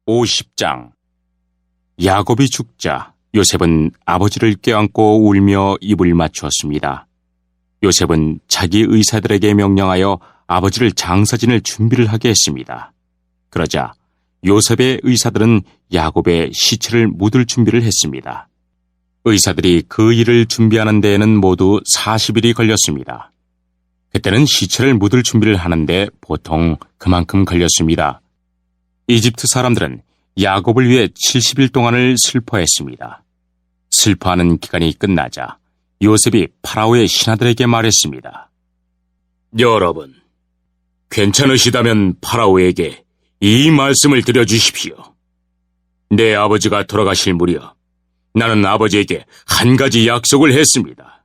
50장. 야곱이 죽자 요셉은 아버지를 껴안고 울며 입을 맞추었습니다. 요셉은 자기 의사들에게 명령하여 아버지를 장사지낼 준비를 하게 했습니다. 그러자 요셉의 의사들은 야곱의 시체를 묻을 준비를 했습니다. 의사들이 그 일을 준비하는 데에는 모두 40일이 걸렸습니다. 그때는 시체를 묻을 준비를 하는데 보통 그만큼 걸렸습니다. 이집트 사람들은 야곱을 위해 70일 동안을 슬퍼했습니다. 슬퍼하는 기간이 끝나자 요셉이 파라오의 신하들에게 말했습니다. 여러분, 괜찮으시다면 파라오에게 이 말씀을 드려주십시오. 내 아버지가 돌아가실 무렵 나는 아버지에게 한 가지 약속을 했습니다.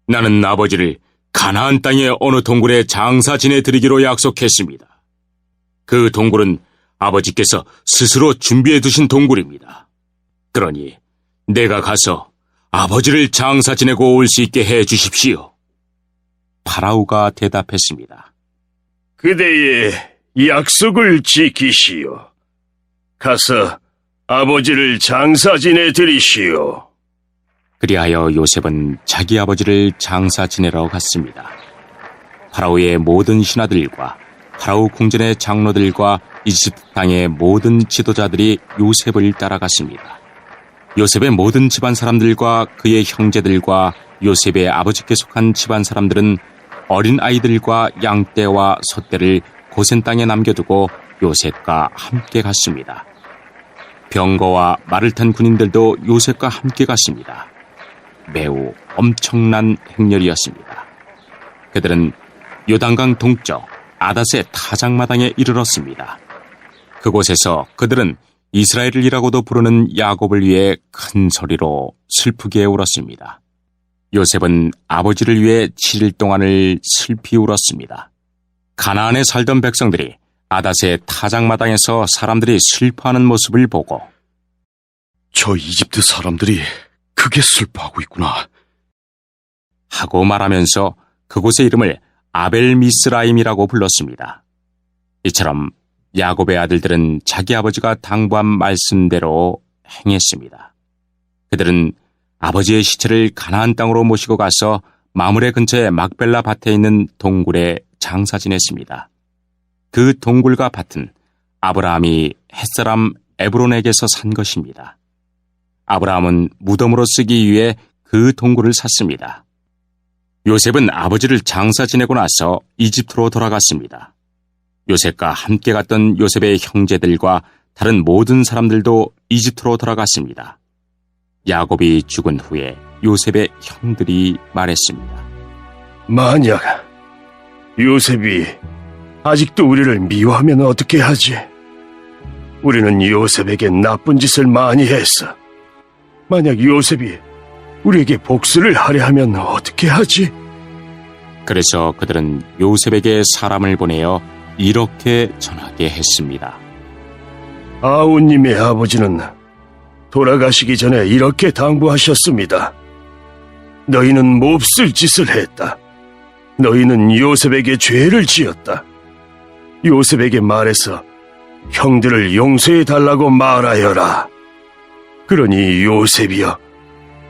나는 아버지를 가나안 땅의 어느 동굴에 장사 지내드리기로 약속했습니다. 그 동굴은 아버지께서 스스로 준비해 두신 동굴입니다. 그러니 내가 가서 아버지를 장사 지내고 올 수 있게 해 주십시오. 파라오가 대답했습니다. 그대의 약속을 지키시오. 가서 아버지를 장사 지내드리시오. 그리하여 요셉은 자기 아버지를 장사 지내러 갔습니다. 파라오의 모든 신하들과 파라오 궁전의 장로들과 이집트 땅의 모든 지도자들이 요셉을 따라갔습니다. 요셉의 모든 집안 사람들과 그의 형제들과 요셉의 아버지께 속한 집안 사람들은 어린 아이들과 양떼와 소떼를 고센 땅에 남겨두고 요셉과 함께 갔습니다. 병거와 말을 탄 군인들도 요셉과 함께 갔습니다. 매우 엄청난 행렬이었습니다. 그들은 요단강 동쪽 아닷의 타작마당에 이르렀습니다. 그곳에서 그들은 이스라엘이라고도 부르는 야곱을 위해 큰 소리로 슬프게 울었습니다. 요셉은 아버지를 위해 7일 동안을 슬피 울었습니다. 가나안에 살던 백성들이 아닷의 타작마당에서 사람들이 슬퍼하는 모습을 보고 저 이집트 사람들이 크게 슬퍼하고 있구나 하고 말하면서 그곳의 이름을 아벨미스라임이라고 불렀습니다. 이처럼 야곱의 아들들은 자기 아버지가 당부한 말씀대로 행했습니다. 그들은 아버지의 시체를 가나안 땅으로 모시고 가서 마므레 근처의 막벨라 밭에 있는 동굴에 장사 지냈습니다. 그 동굴과 밭은 아브라함이 햇사람 에브론에게서 산 것입니다. 아브라함은 무덤으로 쓰기 위해 그 동굴을 샀습니다. 요셉은 아버지를 장사 지내고 나서 이집트로 돌아갔습니다. 요셉과 함께 갔던 요셉의 형제들과 다른 모든 사람들도 이집트로 돌아갔습니다. 야곱이 죽은 후에 요셉의 형들이 말했습니다. 만약 요셉이 아직도 우리를 미워하면 어떻게 하지? 우리는 요셉에게 나쁜 짓을 많이 했어. 만약 요셉이 우리에게 복수를 하려 하면 어떻게 하지? 그래서 그들은 요셉에게 사람을 보내어 이렇게 전하게 했습니다. 아우님의 아버지는 돌아가시기 전에 이렇게 당부하셨습니다. 너희는 몹쓸 짓을 했다. 너희는 요셉에게 죄를 지었다. 요셉에게 말해서 형들을 용서해 달라고 말하여라. 그러니 요셉이여,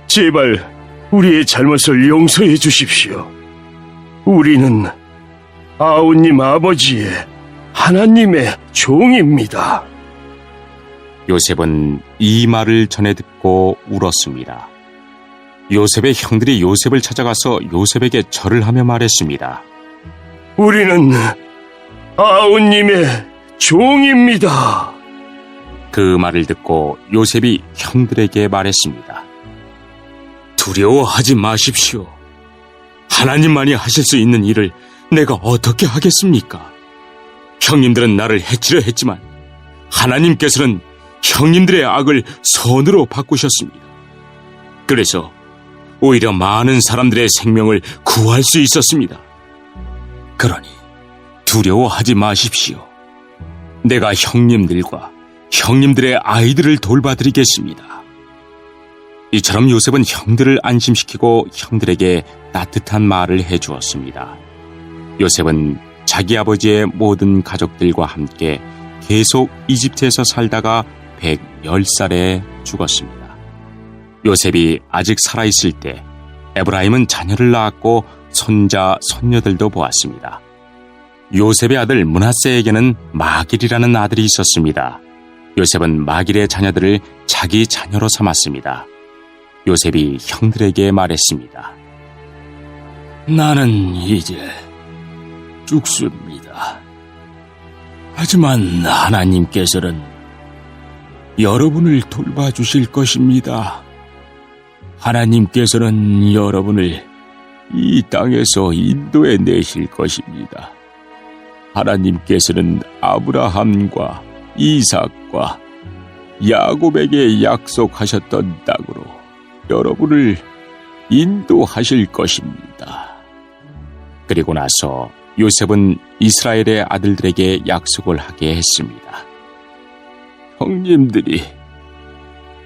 제발 우리의 잘못을 용서해 주십시오. 우리는 아우님 아버지의 하나님의 종입니다. 요셉은 이 말을 전해 듣고 울었습니다. 요셉의 형들이 요셉을 찾아가서 요셉에게 절을 하며 말했습니다. 우리는 아우님의 종입니다. 그 말을 듣고 요셉이 형들에게 말했습니다. 두려워하지 마십시오. 하나님만이 하실 수 있는 일을 내가 어떻게 하겠습니까? 형님들은 나를 해치려 했지만 하나님께서는 형님들의 악을 선으로 바꾸셨습니다. 그래서 오히려 많은 사람들의 생명을 구할 수 있었습니다. 그러니 두려워하지 마십시오. 내가 형님들과 형님들의 아이들을 돌봐드리겠습니다. 이처럼 요셉은 형들을 안심시키고 형들에게 따뜻한 말을 해주었습니다. 요셉은 자기 아버지의 모든 가족들과 함께 계속 이집트에서 살다가 110살에 죽었습니다. 요셉이 아직 살아있을 때 에브라임은 자녀를 낳았고 손자, 손녀들도 보았습니다. 요셉의 아들 므낫세에게는 마길이라는 아들이 있었습니다. 요셉은 마길의 자녀들을 자기 자녀로 삼았습니다. 요셉이 형들에게 말했습니다. 나는 이제 죽습니다. 하지만 하나님께서는 여러분을 돌봐주실 것입니다. 하나님께서는 여러분을 이 땅에서 인도해 내실 것입니다. 하나님께서는 아브라함과 이삭과 야곱에게 약속하셨던 땅으로 여러분을 인도하실 것입니다. 그리고 나서 요셉은 이스라엘의 아들들에게 약속을 하게 했습니다. 형님들이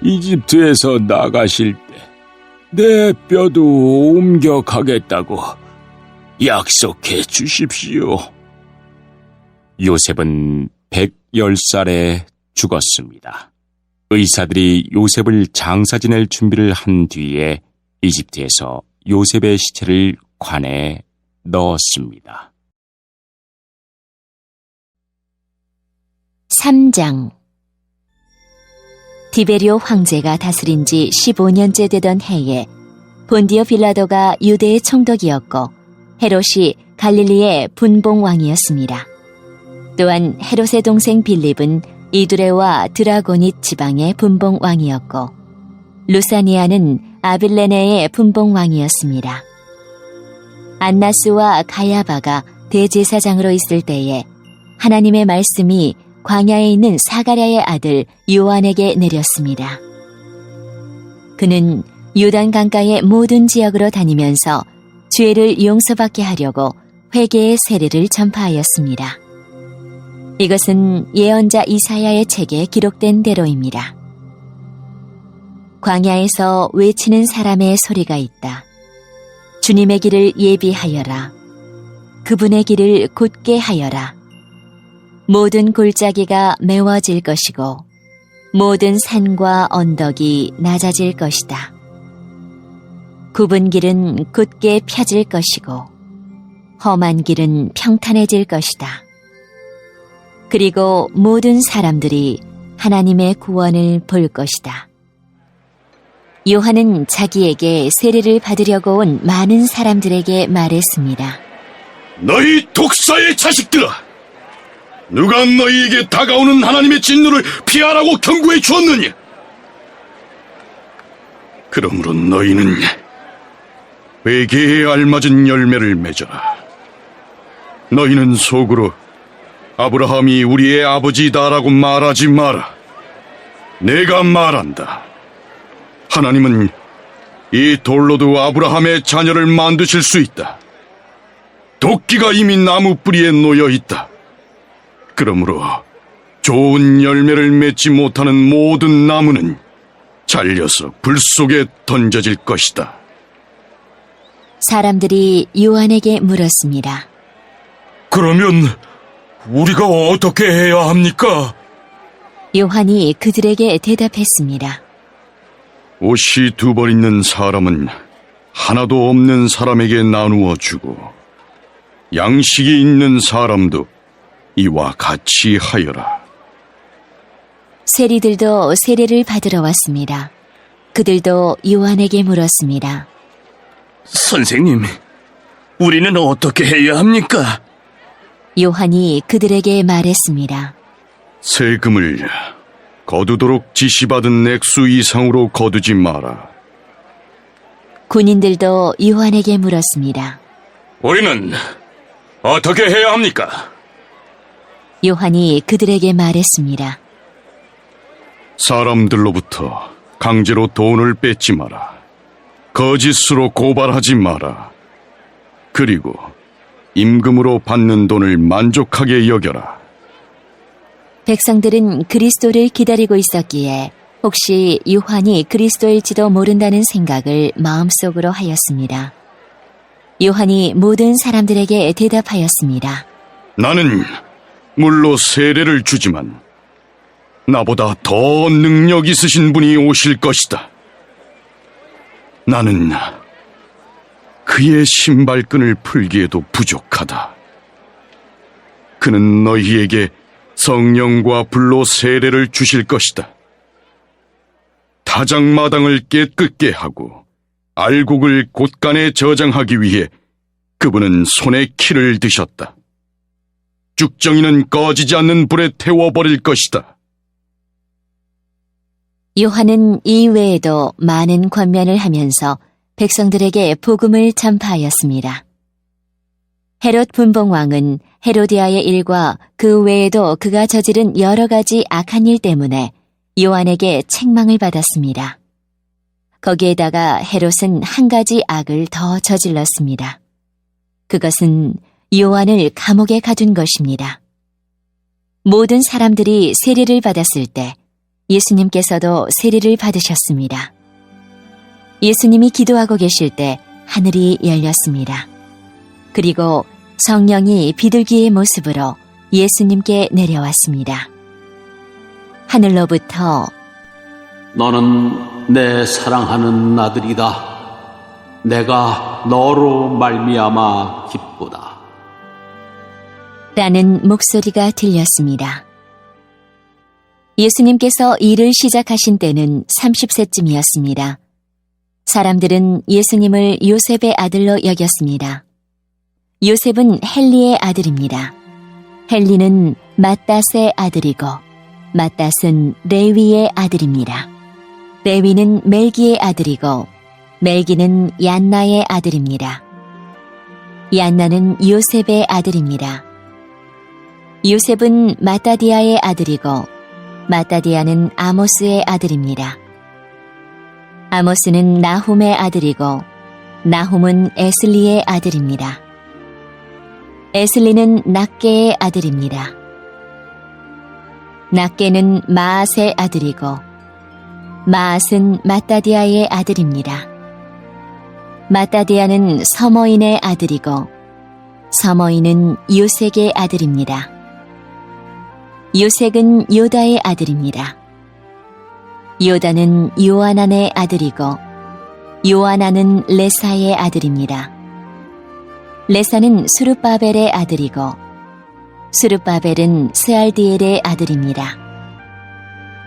이집트에서 나가실 때 내 뼈도 옮겨 가겠다고 약속해 주십시오. 요셉은 110살에 죽었습니다. 의사들이 요셉을 장사 지낼 준비를 한 뒤에 이집트에서 요셉의 시체를 관에 넣었습니다. 3장. 디베리오 황제가 다스린 지 15년째 되던 해에 본디오 빌라도가 유대의 총독이었고 헤롯이 갈릴리의 분봉왕이었습니다. 또한 헤롯의 동생 빌립은 이두레와 드라고닛 지방의 분봉왕이었고 루사니아는 아빌레네의 분봉왕이었습니다. 안나스와 가야바가 대제사장으로 있을 때에 하나님의 말씀이 광야에 있는 사가랴의 아들 요한에게 내렸습니다. 그는 요단 강가의 모든 지역으로 다니면서 죄를 용서받게 하려고 회개의 세례를 전파하였습니다. 이것은 예언자 이사야의 책에 기록된 대로입니다. 광야에서 외치는 사람의 소리가 있다. 주님의 길을 예비하여라. 그분의 길을 곧게 하여라. 모든 골짜기가 메워질 것이고 모든 산과 언덕이 낮아질 것이다. 굽은 길은 곧게 펴질 것이고 험한 길은 평탄해질 것이다. 그리고 모든 사람들이 하나님의 구원을 볼 것이다. 요한은 자기에게 세례를 받으려고 온 많은 사람들에게 말했습니다. 너희 독사의 자식들아! 누가 너희에게 다가오는 하나님의 진노를 피하라고 경고해 주었느냐? 그러므로 너희는 회개에 알맞은 열매를 맺어라. 너희는 속으로 아브라함이 우리의 아버지다라고 말하지 마라. 내가 말한다. 하나님은 이 돌로도 아브라함의 자녀를 만드실 수 있다. 도끼가 이미 나무 뿌리에 놓여 있다. 그러므로 좋은 열매를 맺지 못하는 모든 나무는 잘려서 불 속에 던져질 것이다. 사람들이 요한에게 물었습니다. 그러면 우리가 어떻게 해야 합니까? 요한이 그들에게 대답했습니다. 옷이 두 벌 있는 사람은 하나도 없는 사람에게 나누어 주고 양식이 있는 사람도 이와 같이 하여라. 세리들도 세례를 받으러 왔습니다. 그들도 요한에게 물었습니다. 선생님, 우리는 어떻게 해야 합니까? 요한이 그들에게 말했습니다. 세금을 거두도록 지시받은 액수 이상으로 거두지 마라. 군인들도 요한에게 물었습니다. 우리는 어떻게 해야 합니까? 요한이 그들에게 말했습니다. 사람들로부터 강제로 돈을 뺏지 마라. 거짓으로 고발하지 마라. 그리고 임금으로 받는 돈을 만족하게 여겨라. 백성들은 그리스도를 기다리고 있었기에 혹시 요한이 그리스도일지도 모른다는 생각을 마음속으로 하였습니다. 요한이 모든 사람들에게 대답하였습니다. 나는 물로 세례를 주지만 나보다 더 능력 있으신 분이 오실 것이다. 나는 그의 신발끈을 풀기에도 부족하다. 그는 너희에게 성령과 불로 세례를 주실 것이다. 타작마당을 깨끗게 하고 알곡을 곳간에 저장하기 위해 그분은 손에 키를 드셨다. 쭉정이는 꺼지지 않는 불에 태워버릴 것이다. 요한은 이 외에도 많은 권면을 하면서 백성들에게 복음을 전파하였습니다. 헤롯 분봉왕은 헤로디아의 일과 그 외에도 그가 저지른 여러 가지 악한 일 때문에 요한에게 책망을 받았습니다. 거기에다가 헤롯은 한 가지 악을 더 저질렀습니다. 그것은 요한을 감옥에 가둔 것입니다. 모든 사람들이 세례를 받았을 때 예수님께서도 세례를 받으셨습니다. 예수님이 기도하고 계실 때 하늘이 열렸습니다. 그리고 성령이 비둘기의 모습으로 예수님께 내려왔습니다. 하늘로부터 너는 내 사랑하는 아들이다. 내가 너로 말미암아 기쁘다. 라는 목소리가 들렸습니다. 예수님께서 일을 시작하신 때는 30세쯤이었습니다. 사람들은 예수님을 요셉의 아들로 여겼습니다. 요셉은 헬리의 아들입니다. 헬리는 맏닷의 아들이고 맏닷은 레위의 아들입니다. 레위는 멜기의 아들이고 멜기는 얀나의 아들입니다. 얀나는 요셉의 아들입니다. 요셉은 마따디아의 아들이고 마따디아는 아모스의 아들입니다. 아모스는 나훔의 아들이고 나훔은 에슬리의 아들입니다. 에슬리는 낫게의 아들입니다. 낫게는 마앗의 아들이고 마앗은 마따디아의 아들입니다. 마따디아는 서머인의 아들이고 서머인은 요색의 아들입니다. 요색은 요다의 아들입니다. 요다는 요아난의 아들이고 요아난은 레사의 아들입니다. 레사는 수르바벨의 아들이고 수르바벨은 스알디엘의 아들입니다.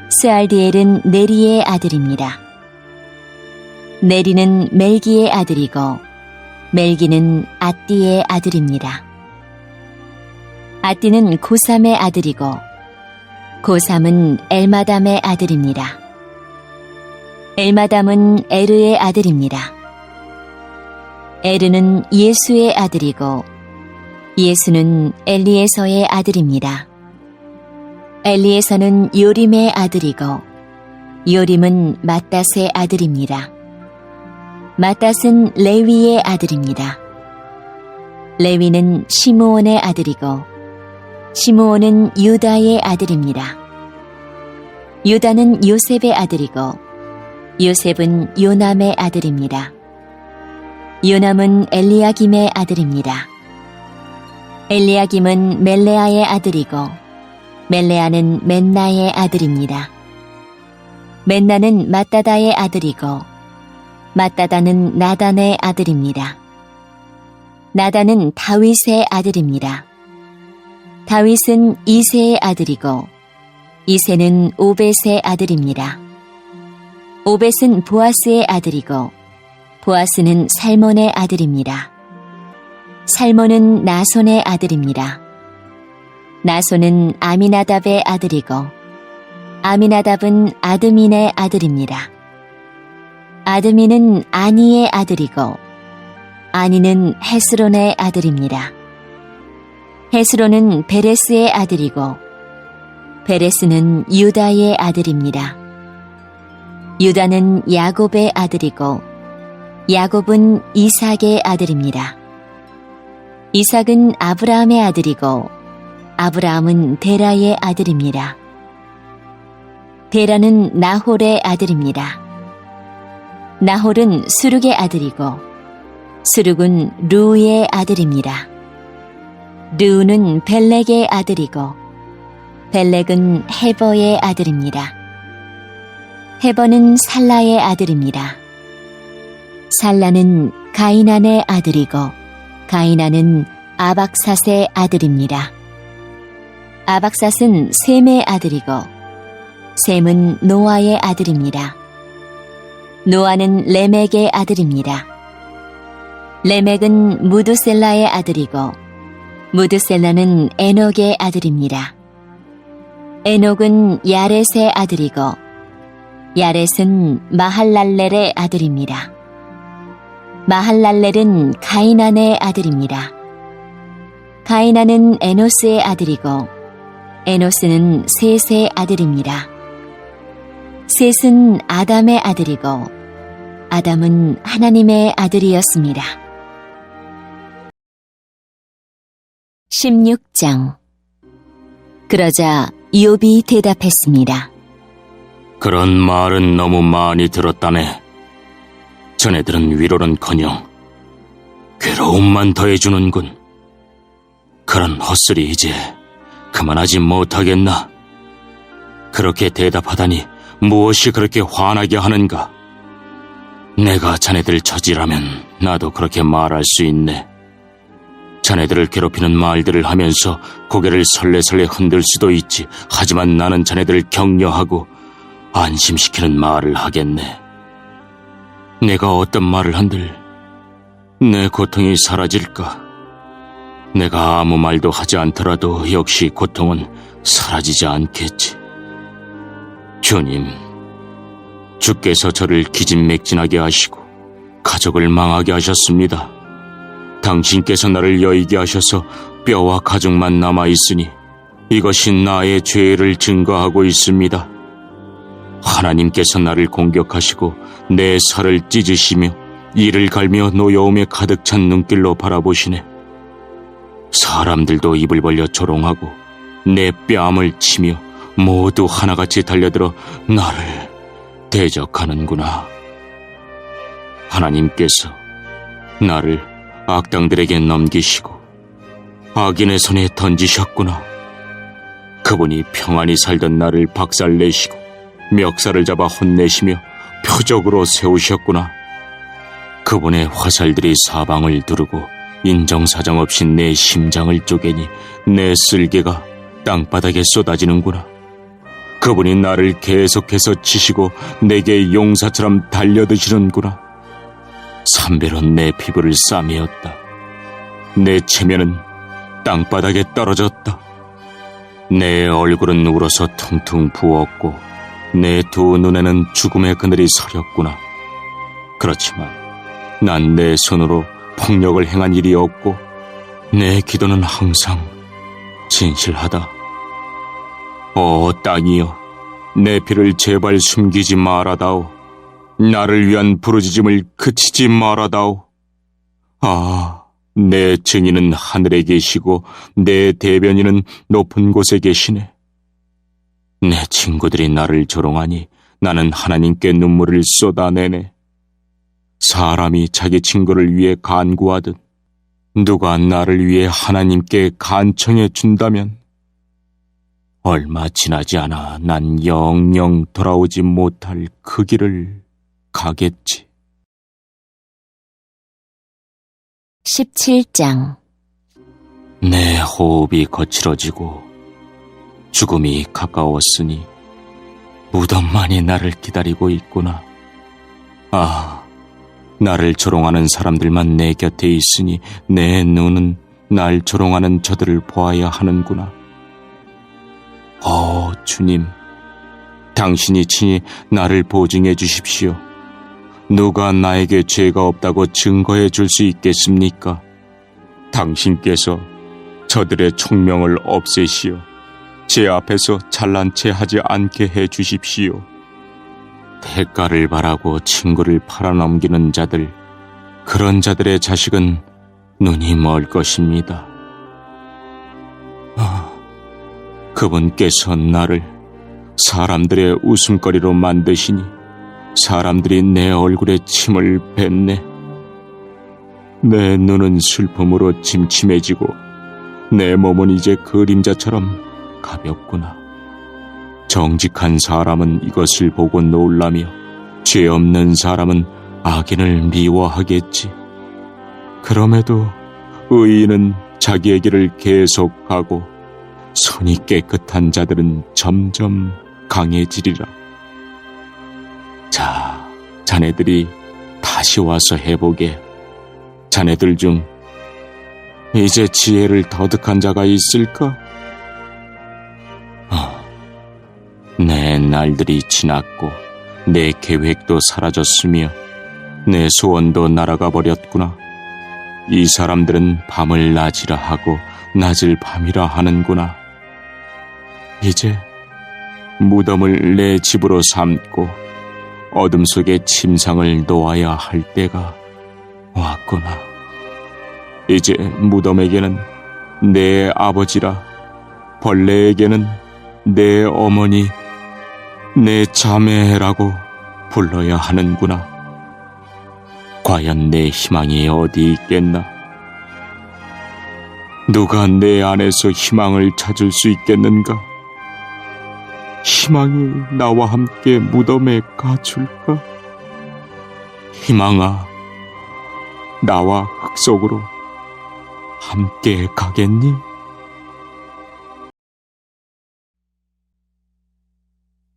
스알디엘은 네리의 아들입니다. 네리는 멜기의 아들이고 멜기는 앗디의 아들입니다. 앗디는 고삼의 아들이고 고삼은 엘마담의 아들입니다. 엘마담은 에르의 아들입니다. 에르는 예수의 아들이고 예수는 엘리에서의 아들입니다. 엘리에서는 요림의 아들이고 요림은 맏닷의 아들입니다. 맏닷은 레위의 아들입니다. 레위는 시므온의 아들이고 시므온은 유다의 아들입니다. 유다는 요셉의 아들이고 요셉은 요남의 아들입니다. 요남은 엘리야김의 아들입니다. 엘리야김은 멜레아의 아들이고 멜레아는 맨나의 아들입니다. 맨나는 맏다다의 아들이고 맏다다는 나단의 아들입니다. 나단은 다윗의 아들입니다. 다윗은 이새의 아들이고 이새는 오벳의 아들입니다. 오벳은 보아스의 아들이고 보아스는 살몬의 아들입니다. 살몬은 나손의 아들입니다. 나손은 아미나답의 아들이고 아미나답은 아드민의 아들입니다. 아드민은 아니의 아들이고 아니는 헤스론의 아들입니다. 헤스론은 베레스의 아들이고 베레스는 유다의 아들입니다. 유다는 야곱의 아들이고 야곱은 이삭의 아들입니다. 이삭은 아브라함의 아들이고 아브라함은 데라의 아들입니다. 데라는 나홀의 아들입니다. 나홀은 수룩의 아들이고 수룩은 루의 아들입니다. 르우는 벨렉의 아들이고 벨렉은 헤버의 아들입니다. 헤버는 살라의 아들입니다. 살라는 가이난의 아들이고 가이난은 아박삿의 아들입니다. 아박삿은 셈의 아들이고 셈은 노아의 아들입니다. 노아는 레멕의 아들입니다. 레멕은 무드셀라의 아들이고 무드셀라는 에녹의 아들입니다. 에녹은 야렛의 아들이고 야렛은 마할랄렐의 아들입니다. 마할랄렐은 가이난의 아들입니다. 가이난은 에노스의 아들이고 에노스는 셋의 아들입니다. 셋은 아담의 아들이고 아담은 하나님의 아들이었습니다. 16장. 그러자 이욥이 대답했습니다. 그런 말은 너무 많이 들었다네. 자네들은 위로는커녕 괴로움만 더해주는군. 그런 헛소리 이제 그만하지 못하겠나? 그렇게 대답하다니 무엇이 그렇게 화나게 하는가? 내가 자네들 처지라면 나도 그렇게 말할 수 있네. 자네들을 괴롭히는 말들을 하면서 고개를 설레설레 흔들 수도 있지. 하지만 나는 자네들을 격려하고 안심시키는 말을 하겠네. 내가 어떤 말을 한들 내 고통이 사라질까? 내가 아무 말도 하지 않더라도 역시 고통은 사라지지 않겠지. 주님, 주께서 저를 기진맥진하게 하시고 가족을 망하게 하셨습니다. 당신께서 나를 여의게 하셔서 뼈와 가죽만 남아있으니 이것이 나의 죄를 증거하고 있습니다. 하나님께서 나를 공격하시고 내 살을 찢으시며 이를 갈며 노여움에 가득 찬 눈길로 바라보시네. 사람들도 입을 벌려 조롱하고 내 뺨을 치며 모두 하나같이 달려들어 나를 대적하는구나. 하나님께서 나를 악당들에게 넘기시고 악인의 손에 던지셨구나. 그분이 평안히 살던 나를 박살내시고 멱살을 잡아 혼내시며 표적으로 세우셨구나. 그분의 화살들이 사방을 두르고 인정사정 없이 내 심장을 쪼개니 내 쓸개가 땅바닥에 쏟아지는구나. 그분이 나를 계속해서 치시고 내게 용사처럼 달려드시는구나. 삼배로 내 피부를 싸매었다. 내 체면은 땅바닥에 떨어졌다. 내 얼굴은 울어서 퉁퉁 부었고 내 두 눈에는 죽음의 그늘이 서렸구나. 그렇지만 난 내 손으로 폭력을 행한 일이 없고 내 기도는 항상 진실하다. 땅이여, 내 피를 제발 숨기지 말아다오. 나를 위한 부르짖음을 그치지 말아다오. 내 증인은 하늘에 계시고 내 대변인은 높은 곳에 계시네. 내 친구들이 나를 조롱하니 나는 하나님께 눈물을 쏟아내네. 사람이 자기 친구를 위해 간구하듯 누가 나를 위해 하나님께 간청해 준다면 얼마 지나지 않아 난 영영 돌아오지 못할 그 길을 가겠지. 17장. 내 호흡이 거칠어지고 죽음이 가까웠으니 무덤만이 나를 기다리고 있구나. 나를 조롱하는 사람들만 내 곁에 있으니 내 눈은 날 조롱하는 저들을 보아야 하는구나. 주님, 당신이 친히 나를 보증해 주십시오. 누가 나에게 죄가 없다고 증거해 줄 수 있겠습니까? 당신께서 저들의 총명을 없애시어 제 앞에서 잘난 체 하지 않게 해 주십시오. 대가를 바라고 친구를 팔아넘기는 자들, 그런 자들의 자식은 눈이 멀 것입니다. 그분께서 나를 사람들의 웃음거리로 만드시니 사람들이 내 얼굴에 침을 뱉네. 내 눈은 슬픔으로 침침해지고 내 몸은 이제 그림자처럼 가볍구나. 정직한 사람은 이것을 보고 놀라며 죄 없는 사람은 악인을 미워하겠지. 그럼에도 의인은 자기의 길을 계속하고 손이 깨끗한 자들은 점점 강해지리라. 자, 자네들이 다시 와서 해보게. 자네들 중 이제 지혜를 터득한 자가 있을까? 내 날들이 지났고 내 계획도 사라졌으며 내 소원도 날아가 버렸구나. 이 사람들은 밤을 낮이라 하고 낮을 밤이라 하는구나. 이제 무덤을 내 집으로 삼고 어둠 속에 침상을 놓아야 할 때가 왔구나. 이제 무덤에게는 내 아버지라, 벌레에게는 내 어머니, 내 자매라고 불러야 하는구나. 과연 내 희망이 어디 있겠나? 누가 내 안에서 희망을 찾을 수 있겠는가? 희망이 나와 함께 무덤에 가줄까? 희망아, 나와 흙 속으로 함께 가겠니?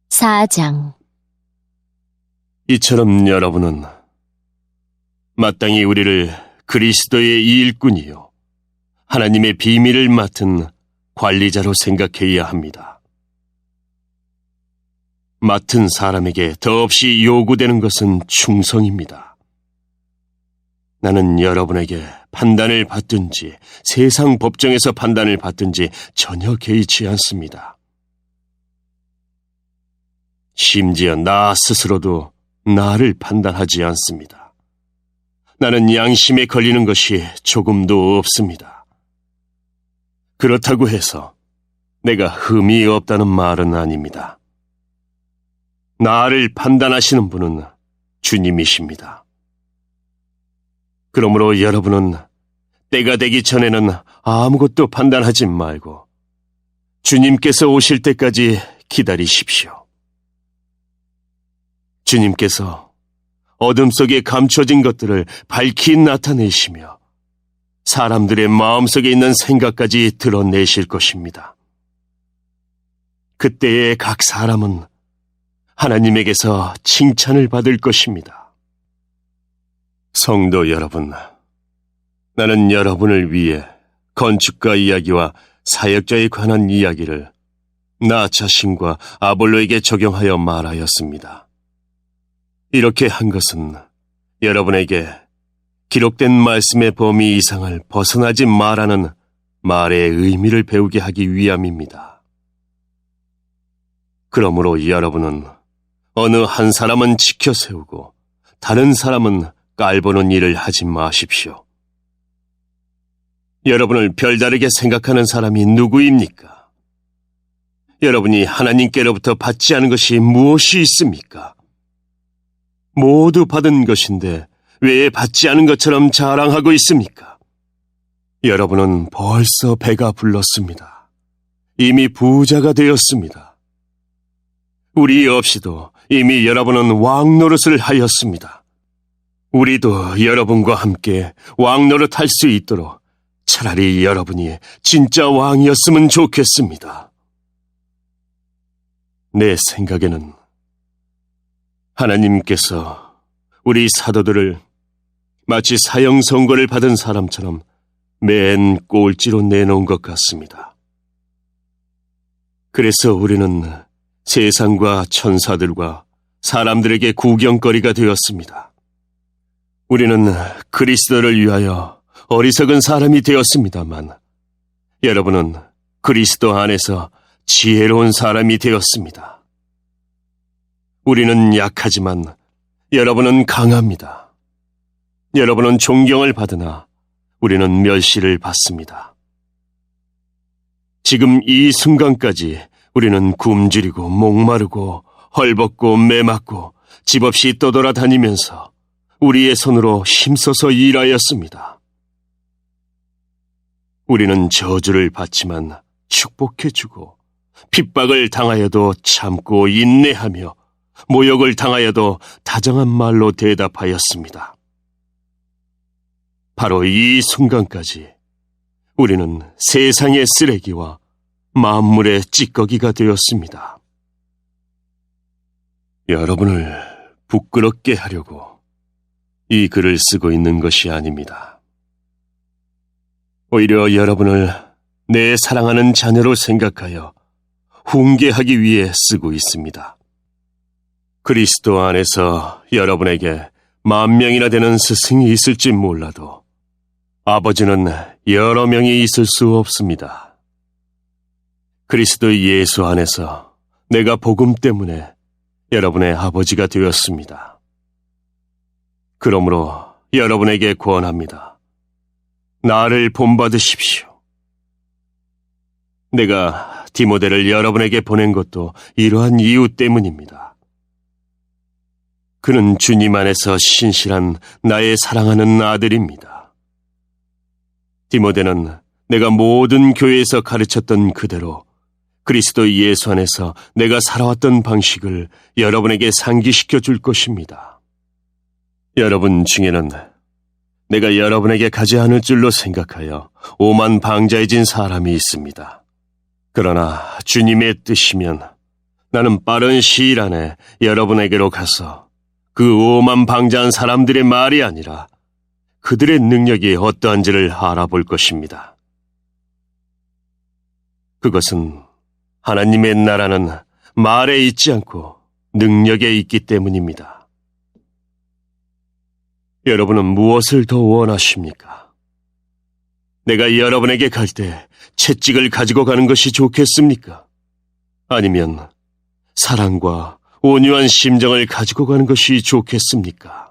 사장. 이처럼 여러분은 마땅히 우리를 그리스도의 일꾼이요 하나님의 비밀을 맡은 관리자로 생각해야 합니다. 맡은 사람에게 더없이 요구되는 것은 충성입니다. 나는 여러분에게 판단을 받든지 세상 법정에서 판단을 받든지 전혀 개의치 않습니다. 심지어 나 스스로도 나를 판단하지 않습니다. 나는 양심에 걸리는 것이 조금도 없습니다. 그렇다고 해서 내가 흠이 없다는 말은 아닙니다. 나를 판단하시는 분은 주님이십니다. 그러므로 여러분은 때가 되기 전에는 아무것도 판단하지 말고 주님께서 오실 때까지 기다리십시오. 주님께서 어둠 속에 감춰진 것들을 밝히 나타내시며 사람들의 마음속에 있는 생각까지 드러내실 것입니다. 그때의 각 사람은 하나님에게서 칭찬을 받을 것입니다. 성도 여러분, 나는 여러분을 위해 건축가 이야기와 사역자에 관한 이야기를 나 자신과 아볼로에게 적용하여 말하였습니다. 이렇게 한 것은 여러분에게 기록된 말씀의 범위 이상을 벗어나지 말라는 말의 의미를 배우게 하기 위함입니다. 그러므로 여러분은 어느 한 사람은 지켜 세우고 다른 사람은 깔보는 일을 하지 마십시오. 여러분을 별다르게 생각하는 사람이 누구입니까? 여러분이 하나님께로부터 받지 않은 것이 무엇이 있습니까? 모두 받은 것인데 왜 받지 않은 것처럼 자랑하고 있습니까? 여러분은 벌써 배가 불렀습니다. 이미 부자가 되었습니다. 우리 없이도 이미 여러분은 왕 노릇을 하였습니다. 우리도 여러분과 함께 왕 노릇 할 수 있도록 차라리 여러분이 진짜 왕이었으면 좋겠습니다. 내 생각에는 하나님께서 우리 사도들을 마치 사형 선고를 받은 사람처럼 맨 꼴찌로 내놓은 것 같습니다. 그래서 우리는 세상과 천사들과 사람들에게 구경거리가 되었습니다. 우리는 그리스도를 위하여 어리석은 사람이 되었습니다만 여러분은 그리스도 안에서 지혜로운 사람이 되었습니다. 우리는 약하지만 여러분은 강합니다. 여러분은 존경을 받으나 우리는 멸시를 받습니다. 지금 이 순간까지 우리는 굶주리고 목마르고 헐벗고 매맞고 집 없이 떠돌아다니면서 우리의 손으로 힘써서 일하였습니다. 우리는 저주를 받지만 축복해주고 핍박을 당하여도 참고 인내하며 모욕을 당하여도 다정한 말로 대답하였습니다. 바로 이 순간까지 우리는 세상의 쓰레기와 만물의 찌꺼기가 되었습니다. 여러분을 부끄럽게 하려고 이 글을 쓰고 있는 것이 아닙니다. 오히려 여러분을 내 사랑하는 자녀로 생각하여 훈계하기 위해 쓰고 있습니다. 그리스도 안에서 여러분에게 10,000명이나 되는 스승이 있을지 몰라도 아버지는 여러 명이 있을 수 없습니다. 그리스도 예수 안에서 내가 복음 때문에 여러분의 아버지가 되었습니다. 그러므로 여러분에게 권합니다. 나를 본받으십시오. 내가 디모데를 여러분에게 보낸 것도 이러한 이유 때문입니다. 그는 주님 안에서 신실한 나의 사랑하는 아들입니다. 디모데는 내가 모든 교회에서 가르쳤던 그대로 그리스도 예수 안에서 내가 살아왔던 방식을 여러분에게 상기시켜 줄 것입니다. 여러분 중에는 내가 여러분에게 가지 않을 줄로 생각하여 오만방자해진 사람이 있습니다. 그러나 주님의 뜻이면 나는 빠른 시일 안에 여러분에게로 가서 그 오만방자한 사람들의 말이 아니라 그들의 능력이 어떠한지를 알아볼 것입니다. 그것은 하나님의 나라는 말에 있지 않고 능력에 있기 때문입니다. 여러분은 무엇을 더 원하십니까? 내가 여러분에게 갈 때 채찍을 가지고 가는 것이 좋겠습니까? 아니면 사랑과 온유한 심정을 가지고 가는 것이 좋겠습니까?